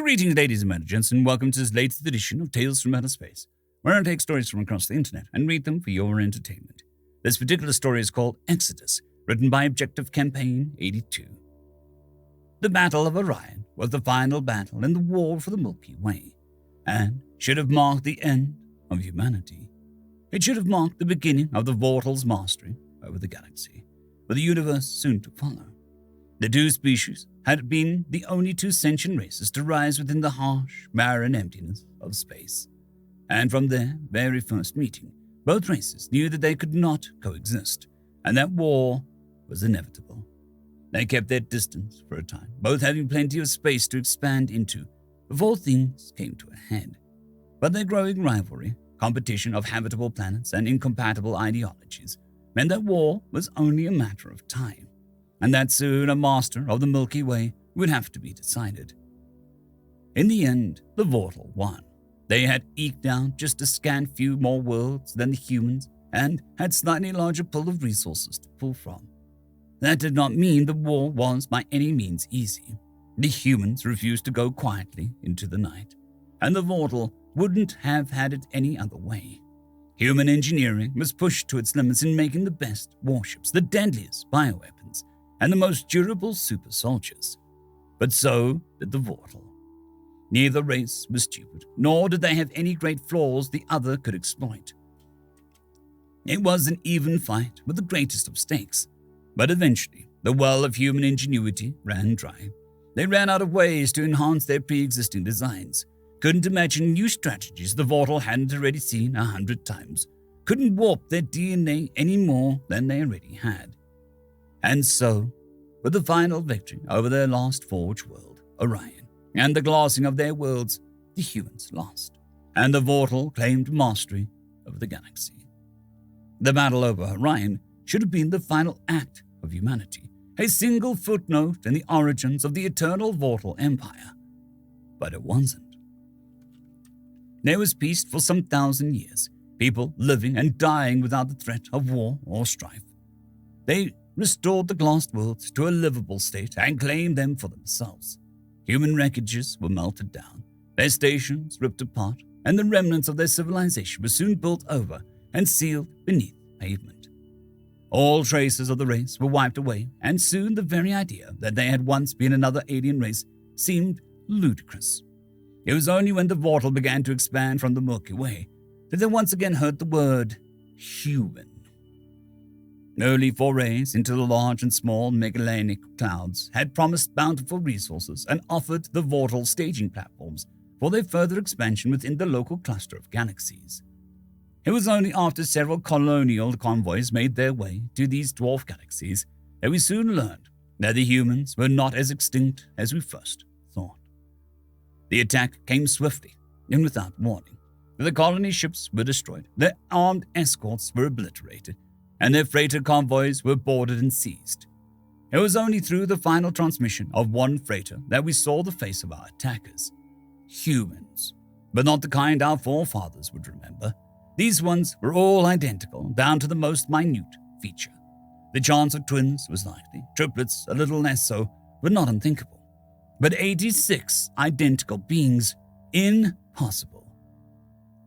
Greetings, ladies and gents, and welcome to this latest edition of Tales from Outer Space, where I take stories from across the internet and read them for your entertainment. This particular story is called Exodus, written by Objective Campaign 82. The Battle of Orion was the final battle in the war for the Milky Way, and should have marked the end of humanity. It should have marked the beginning of the Vortal's mastery over the galaxy, with the universe soon to follow. The two species had been the only two sentient races to rise within the harsh, barren emptiness of space. And from their very first meeting, both races knew that they could not coexist, and that war was inevitable. They kept their distance for a time, both having plenty of space to expand into before things came to a head. But their growing rivalry, competition of habitable planets, and incompatible ideologies meant that war was only a matter of time, and that soon a master of the Milky Way would have to be decided. In the end, the Vortal won. They had eked out just a scant few more worlds than the humans and had slightly larger pool of resources to pull from. That did not mean the war was by any means easy. The humans refused to go quietly into the night, and the Vortal wouldn't have had it any other way. Human engineering was pushed to its limits in making the best warships, the deadliest bioweapons, and the most durable super soldiers. But so did the Vortal. Neither race was stupid, nor did they have any great flaws the other could exploit. It was an even fight with the greatest of stakes, but eventually the well of human ingenuity ran dry. They ran out of ways to enhance their pre-existing designs, couldn't imagine new strategies the Vortal hadn't already seen 100 times, couldn't warp their DNA any more than they already had. And so, with the final victory over their last forged world, Orion, and the glassing of their worlds, the humans lost, and the Vortal claimed mastery over the galaxy. The battle over Orion should have been the final act of humanity, a single footnote in the origins of the eternal Vortal Empire. But it wasn't. There was peace for some 1,000 years, people living and dying without the threat of war or strife. They restored the glassed worlds to a livable state and claimed them for themselves. Human wreckages were melted down, their stations ripped apart, and the remnants of their civilization were soon built over and sealed beneath pavement. All traces of the race were wiped away, and soon the very idea that they had once been another alien race seemed ludicrous. It was only when the Vortal began to expand from the Milky Way that they once again heard the word human. Early forays into the large and small Magellanic clouds had promised bountiful resources and offered the Vortal staging platforms for their further expansion within the local cluster of galaxies. It was only after several colonial convoys made their way to these dwarf galaxies that we soon learned that the humans were not as extinct as we first thought. The attack came swiftly and without warning. The colony ships were destroyed, their armed escorts were obliterated, and their freighter convoys were boarded and seized. It was only through the final transmission of one freighter that we saw the face of our attackers. Humans, but not the kind our forefathers would remember. These ones were all identical, down to the most minute feature. The chance of twins was likely, triplets a little less so, but not unthinkable. But 86 identical beings, impossible.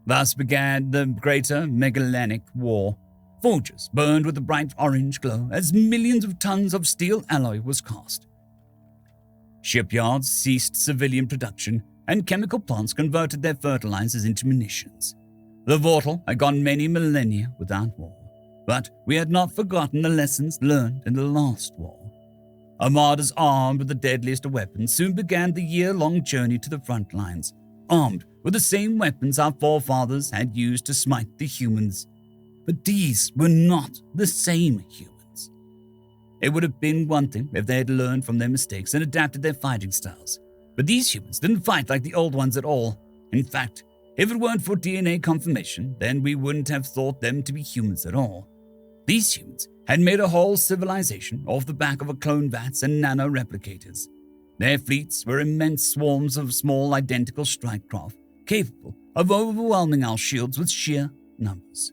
Thus began the Greater Magellanic War. Forges burned with a bright orange glow as millions of tons of steel alloy was cast. Shipyards ceased civilian production, and chemical plants converted their fertilizers into munitions. The Vortal had gone many millennia without war, but we had not forgotten the lessons learned in the last war. Armadas armed with the deadliest of weapons soon began the year-long journey to the front lines, armed with the same weapons our forefathers had used to smite the humans. But these were not the same humans. It would have been one thing if they had learned from their mistakes and adapted their fighting styles. But these humans didn't fight like the old ones at all. In fact, if it weren't for DNA confirmation, then we wouldn't have thought them to be humans at all. These humans had made a whole civilization off the back of a clone vats and nano-replicators. Their fleets were immense swarms of small identical strike craft, capable of overwhelming our shields with sheer numbers.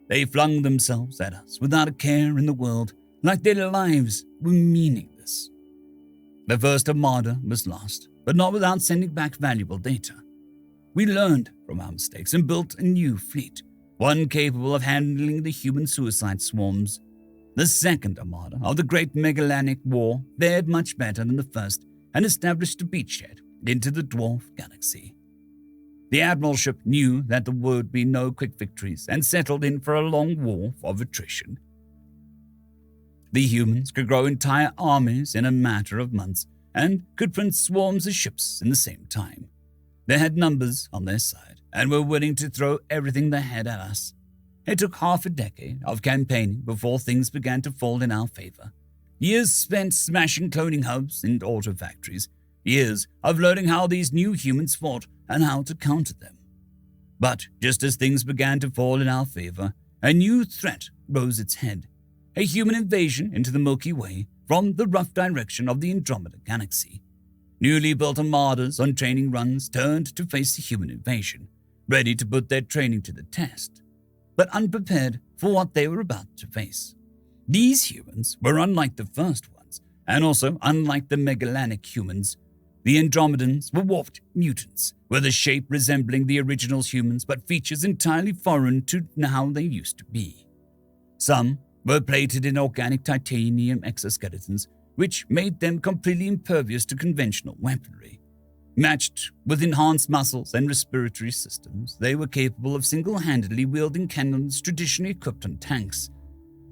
They flung themselves at us without a care in the world, like their lives were meaningless. The first armada was lost, but not without sending back valuable data. We learned from our mistakes and built a new fleet, one capable of handling the human suicide swarms. The second armada of the Great Megalithic War fared much better than the first and established a beachhead into the dwarf galaxy. The admiralship knew that there would be no quick victories and settled in for a long war of attrition. The humans could grow entire armies in a matter of months and could print swarms of ships in the same time. They had numbers on their side and were willing to throw everything they had at us. It took half a decade of campaigning before things began to fall in our favor. Years spent smashing cloning hubs and auto factories. Years of learning how these new humans fought and how to counter them. But just as things began to fall in our favor, a new threat rose its head. A human invasion into the Milky Way from the rough direction of the Andromeda Galaxy. Newly built armadas on training runs turned to face the human invasion, ready to put their training to the test, but unprepared for what they were about to face. These humans were unlike the first ones, and also unlike the Megalithic humans. The Andromedans were warped mutants, with a shape resembling the original humans but features entirely foreign to how they used to be. Some were plated in organic titanium exoskeletons, which made them completely impervious to conventional weaponry. Matched with enhanced muscles and respiratory systems, they were capable of single-handedly wielding cannons traditionally equipped on tanks.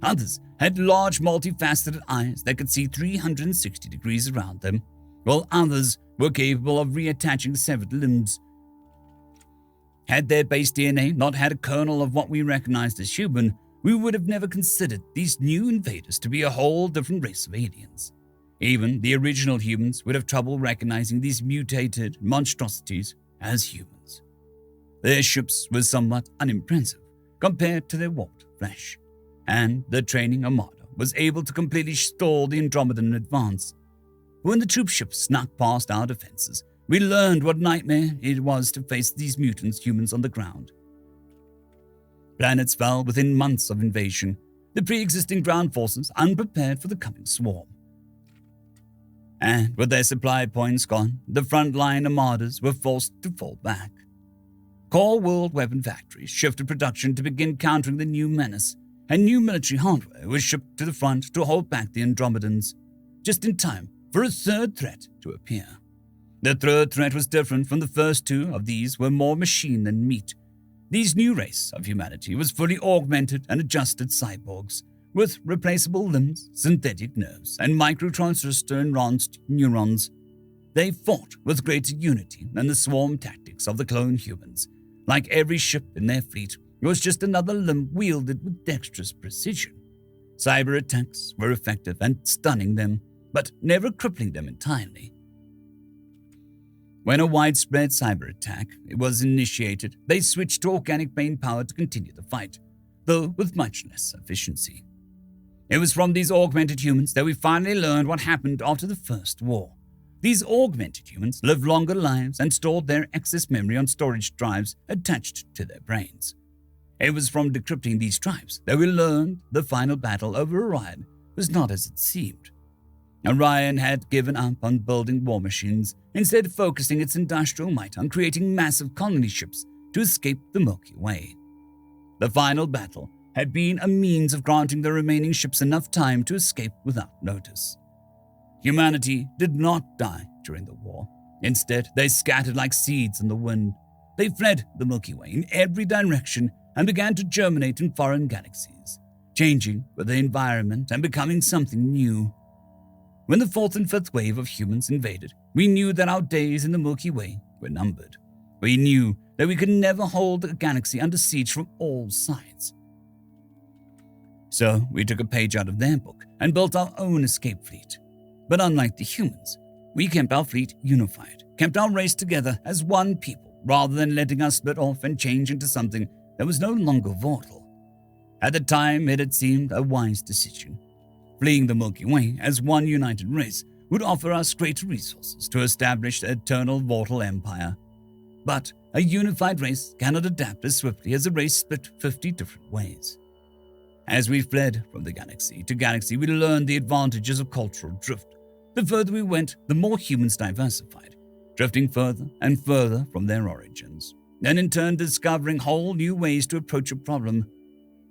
Others had large, multifaceted eyes that could see 360 degrees around them, while others were capable of reattaching severed limbs. Had their base DNA not had a kernel of what we recognized as human, we would have never considered these new invaders to be a whole different race of aliens. Even the original humans would have trouble recognizing these mutated monstrosities as humans. Their ships were somewhat unimpressive compared to their warped flesh, and the training armada was able to completely stall the Andromedan advance. When the troop ships snuck past our defenses, we learned what nightmare it was to face these mutant humans on the ground. Planets fell within months of invasion, the pre-existing ground forces unprepared for the coming swarm. And with their supply points gone, the frontline armadas were forced to fall back. Core world weapon factories shifted production to begin countering the new menace, and new military hardware was shipped to the front to hold back the Andromedans, just in time for a third threat to appear. The third threat was different from the first two. Of these were more machine than meat. This new race of humanity was fully augmented and adjusted cyborgs, with replaceable limbs, synthetic nerves, and microtransistor-enhanced neurons. They fought with greater unity than the swarm tactics of the clone humans. Like every ship in their fleet, it was just another limb wielded with dexterous precision. Cyber attacks were effective at stunning them, but never crippling them entirely. When a widespread cyber attack was initiated, they switched to organic brain power to continue the fight, though with much less efficiency. It was from these augmented humans that we finally learned what happened after the First War. These augmented humans lived longer lives and stored their excess memory on storage drives attached to their brains. It was from decrypting these drives that we learned the final battle over Orion was not as it seemed. Orion had given up on building war machines, instead focusing its industrial might on creating massive colony ships to escape the Milky Way. The final battle had been a means of granting the remaining ships enough time to escape without notice. Humanity did not die during the war. Instead, they scattered like seeds in the wind. They fled the Milky Way in every direction and began to germinate in foreign galaxies, changing with the environment and becoming something new. When the fourth and fifth wave of humans invaded, we knew that our days in the Milky Way were numbered. We knew that we could never hold the galaxy under siege from all sides. So we took a page out of their book and built our own escape fleet. But unlike the humans, we kept our fleet unified, kept our race together as one people, rather than letting us split off and change into something that was no longer mortal. At the time, it had seemed a wise decision. Fleeing the Milky Way as one united race would offer us greater resources to establish the eternal mortal empire. But a unified race cannot adapt as swiftly as a race split 50 different ways. As we fled from the galaxy to galaxy, we learned the advantages of cultural drift. The further we went, the more humans diversified. drifting further and further from their origins, and in turn discovering whole new ways to approach a problem.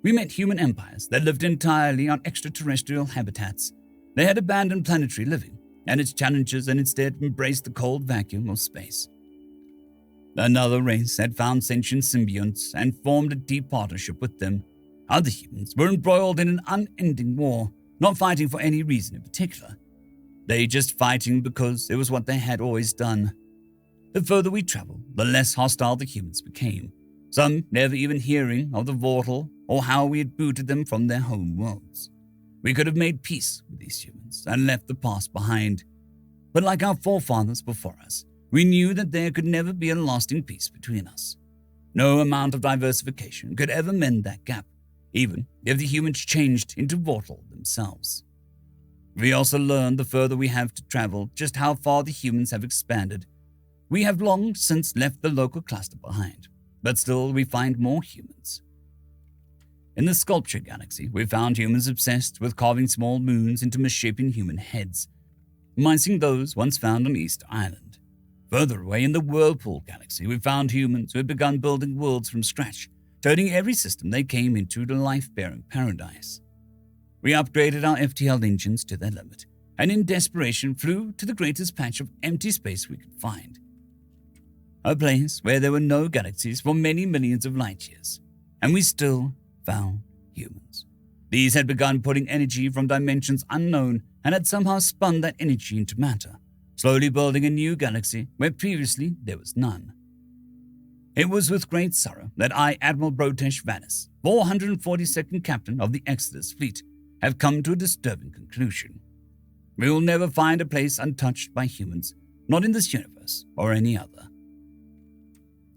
We met human empires that lived entirely on extraterrestrial habitats. They had abandoned planetary living and its challenges and instead embraced the cold vacuum of space. Another race had found sentient symbionts and formed a deep partnership with them. Other humans were embroiled in an unending war, not fighting for any reason in particular. They just fighting because it was what they had always done. The further we traveled, the less hostile the humans became, some never even hearing of the Vortal or how we had booted them from their home worlds. We could have made peace with these humans and left the past behind. But like our forefathers before us, we knew that there could never be a lasting peace between us. No amount of diversification could ever mend that gap, even if the humans changed into Vortal themselves. We also learned the further we have to travel just how far the humans have expanded. We have long since left the local cluster behind, but still we find more humans. In the Sculpture Galaxy, we found humans obsessed with carving small moons into misshapen human heads, mimicking those once found on Easter Island. Further away in the Whirlpool Galaxy, we found humans who had begun building worlds from scratch, turning every system they came into to life-bearing paradise. We upgraded our FTL engines to their limit, and in desperation flew to the greatest patch of empty space we could find. A place where there were no galaxies for many millions of light years, and we still found humans. These had begun putting energy from dimensions unknown and had somehow spun that energy into matter, slowly building a new galaxy where previously there was none. It was with great sorrow that I, Admiral Brotesh Vanis, 442nd Captain of the Exodus Fleet, have come to a disturbing conclusion. We will never find a place untouched by humans, not in this universe or any other.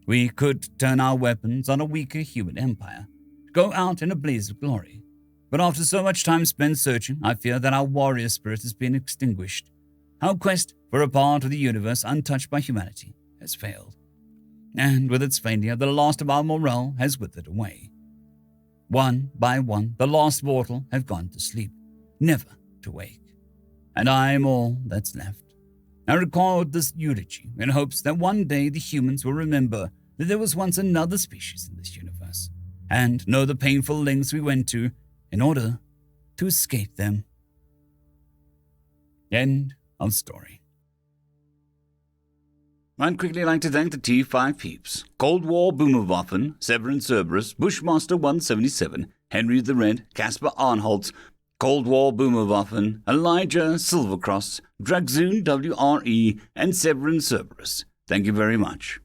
We could turn our weapons on a weaker human empire, go out in a blaze of glory, but after so much time spent searching, I fear that our warrior spirit has been extinguished. Our quest for a part of the universe untouched by humanity has failed, and with its failure, the last of our morale has withered away. One by one, the last mortal have gone to sleep, never to wake, and I am all that's left. I record this eulogy in hopes that one day the humans will remember that there was once another species in this universe, and know the painful lengths we went to in order to escape them. End of story. I'd quickly like to thank the T5 peeps: Cold War Boomerwaffen, Severin Cerberus, Bushmaster 177, Henry the Red, Caspar Arnholtz, Cold War Boomerwaffen, Elijah Silvercross, Dragzoon WRE, and Severin Cerberus. Thank you very much.